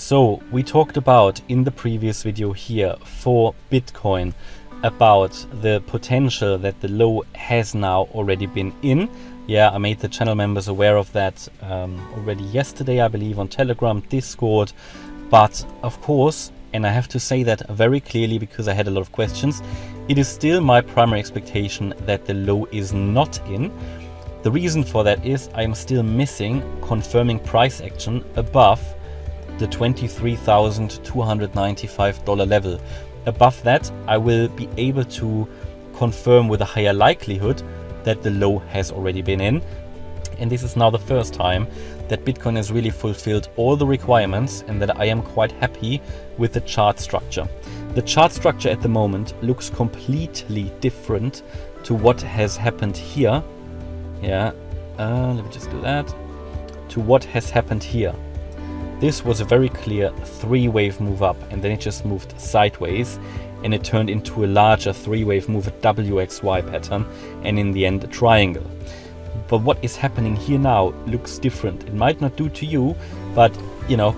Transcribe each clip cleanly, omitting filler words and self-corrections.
So we talked about in the previous video here for Bitcoin about the potential that the low has now already been in. Yeah, I made the channel members aware of that already yesterday, I believe, on Telegram, Discord. But of course, and I have to say that very clearly because I had a lot of questions, it is still my primary expectation that the low is not in. The reason for that is I'm still missing confirming price action above the $23,295 level. Above that, I will be able to confirm with a higher likelihood that the low has already been in. And this is now the first time that Bitcoin has really fulfilled all the requirements and that I am quite happy with the chart structure. The chart structure at the moment looks completely different to what has happened here. Yeah, let me just do that. To what has happened here. This was a very clear three-wave move up, and then it just moved sideways, and it turned into a larger three-wave move, a WXY pattern, and in the end a triangle. But what is happening here now looks different. It might not do to you, but you know,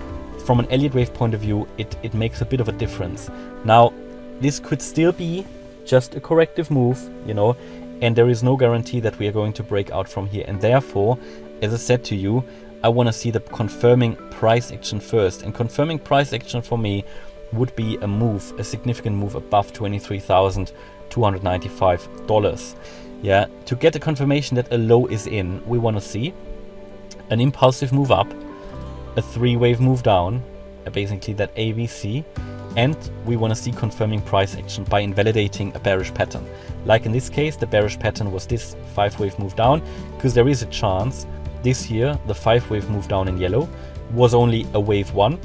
from an Elliott wave point of view, it makes a bit of a difference. Now, this could still be just a corrective move, you know, and there is no guarantee that we are going to break out from here. And therefore, as I said to you, I want to see the confirming price action first. And confirming price action for me would be a move, a significant move above $23,295. Yeah, to get a confirmation that a low is in, we want to see an impulsive move up, a three-wave move down, basically that ABC, and we want to see confirming price action by invalidating a bearish pattern. Like in this case, the bearish pattern was this five-wave move down, because there is a chance this here, the five-wave move down in yellow, was only a wave one.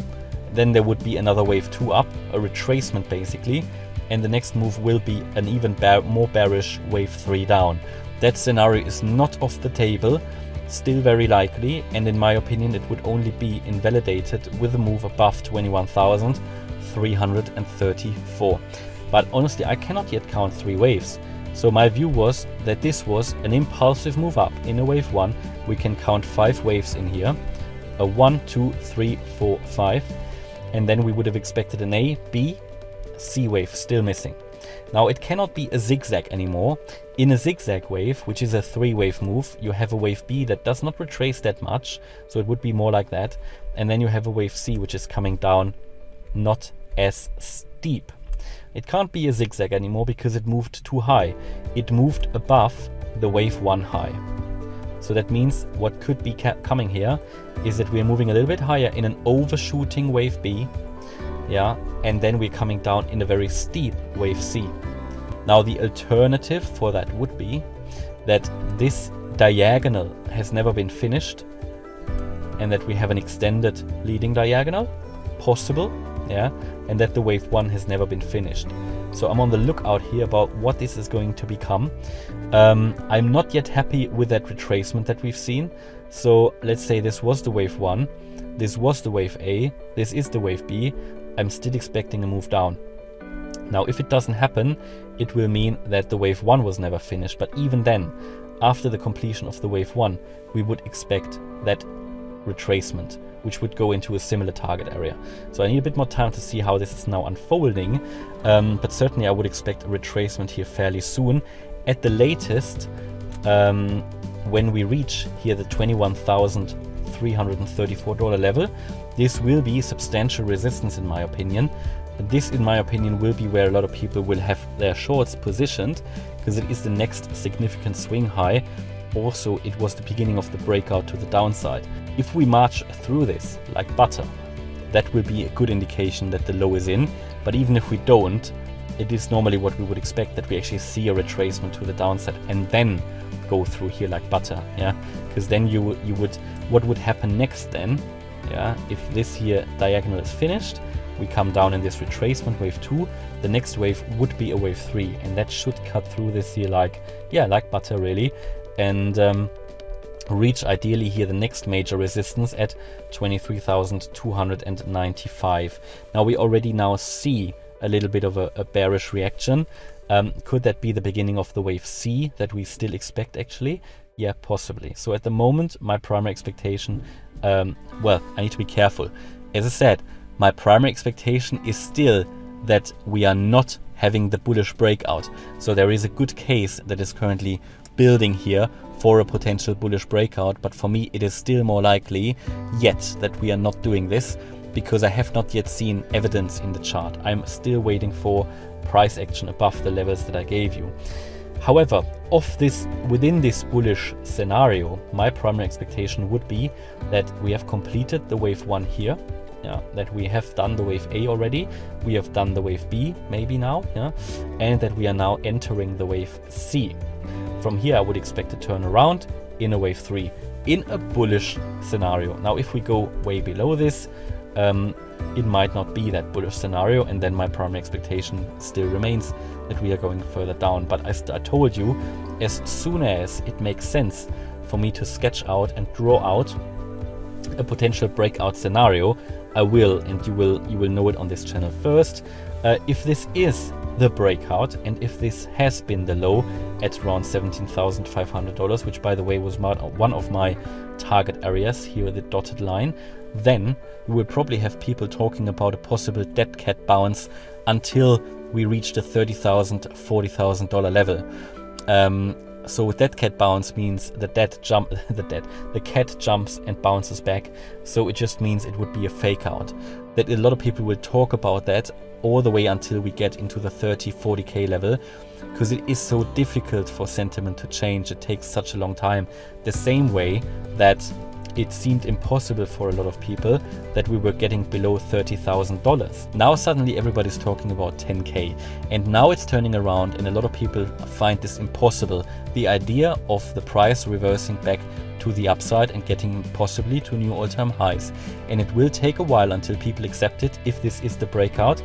Then there would be another wave two up, a retracement basically, and the next move will be an even more bearish wave three down. That scenario is not off the table, still very likely, and in my opinion it would only be invalidated with a move above 21,334. But honestly, I cannot yet count three waves. So my view was that this was an impulsive move up in a wave one. We can count five waves in here, a 1, 2, 3, 4, 5, and then we would have expected an A, B, C wave still missing. Now it cannot be a zigzag anymore. In a zigzag wave, which is a three-wave move, you have a wave B that does not retrace that much, so it would be more like that, and then you have a wave C which is coming down not as steep. It can't be a zigzag anymore because it moved too high. It moved above the wave one high. So that means what could be coming here is that we're moving a little bit higher in an overshooting wave B, yeah, and then we're coming down in a very steep wave C. Now the alternative for that would be that this diagonal has never been finished and that we have an extended leading diagonal, possible, yeah, and that the wave one has never been finished. So I'm on the lookout here about what this is going to become. I'm not yet happy with that retracement that we've seen. So let's say this was the wave one, this was the wave A, this is the wave B. I'm still expecting a move down. Now if it doesn't happen, it will mean that the wave one was never finished. But even then, after the completion of the wave one, we would expect that retracement, which would go into a similar target area. So I need a bit more time to see how this is now unfolding, but certainly I would expect a retracement here fairly soon. At the latest, when we reach here the $21,334 level, this will be substantial resistance in my opinion. This, in my opinion, will be where a lot of people will have their shorts positioned, because it is the next significant swing high. Also, it was the beginning of the breakout to the downside. If we march through this like butter, that will be a good indication that the low is in. But even if we don't, it is normally what we would expect, that we actually see a retracement to the downside and then go through here like butter, yeah, because then you would what would happen next then, yeah, if this here diagonal is finished, we come down in this retracement wave 2, the next wave would be a wave 3, and that should cut through this here like, yeah, like butter really, and reach ideally here the next major resistance at 23,295. Now we already now see a little bit of a bearish reaction. Could that be the beginning of the wave C that we still expect actually? Yeah, possibly. So at the moment, my primary expectation, well, I need to be careful. As I said, my primary expectation is still that we are not having the bullish breakout. So there is a good case that is currently building here for a potential bullish breakout, but for me it is still more likely yet that we are not doing this, because I have not yet seen evidence in the chart. I'm still waiting for price action above the levels that I gave you. However, within this bullish scenario, my primary expectation would be that we have completed the wave 1 here, that we have done the wave A already, we have done the wave B maybe now, and that we are now entering the wave C. From here I would expect to turn around in a wave 3 in a bullish scenario. Now if we go way below this, it might not be that bullish scenario, and then my primary expectation still remains that we are going further down. But as I told you, as soon as it makes sense for me to sketch out and draw out a potential breakout scenario, I will, and you will know it on this channel first. If this is the breakout, and if this has been the low at around $17,500, which by the way was one of my target areas here, the dotted line, then you will probably have people talking about a possible dead cat bounce until we reach the $30,000, $40,000 level. So dead cat bounce means the cat jumps and bounces back. So it just means it would be a fake out. That a lot of people will talk about that all the way until we get into the 30, 40K level, because it is so difficult for sentiment to change. It takes such a long time. The same way that it seemed impossible for a lot of people that we were getting below $30,000. Now suddenly everybody's talking about 10K, and now it's turning around and a lot of people find this impossible. The idea of the price reversing back to the upside and getting possibly to new all-time highs. And it will take a while until people accept it if this is the breakout,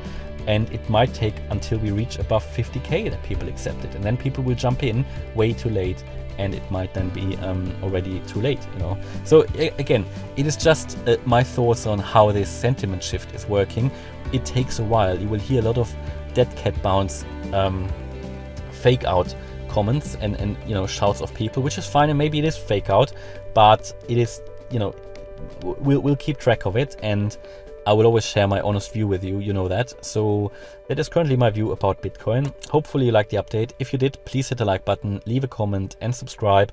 and it might take until we reach above 50K that people accept it, and then people will jump in way too late, and it might then be already too late, So again, it is just my thoughts on how this sentiment shift is working. It takes a while. You will hear a lot of dead cat bounce fake out comments and shouts of people, which is fine, and maybe it is fake out, but it is, we'll keep track of it, and I will always share my honest view with you, you know that. So that is currently my view about Bitcoin. Hopefully you liked the update. If you did, please hit the like button, leave a comment and subscribe.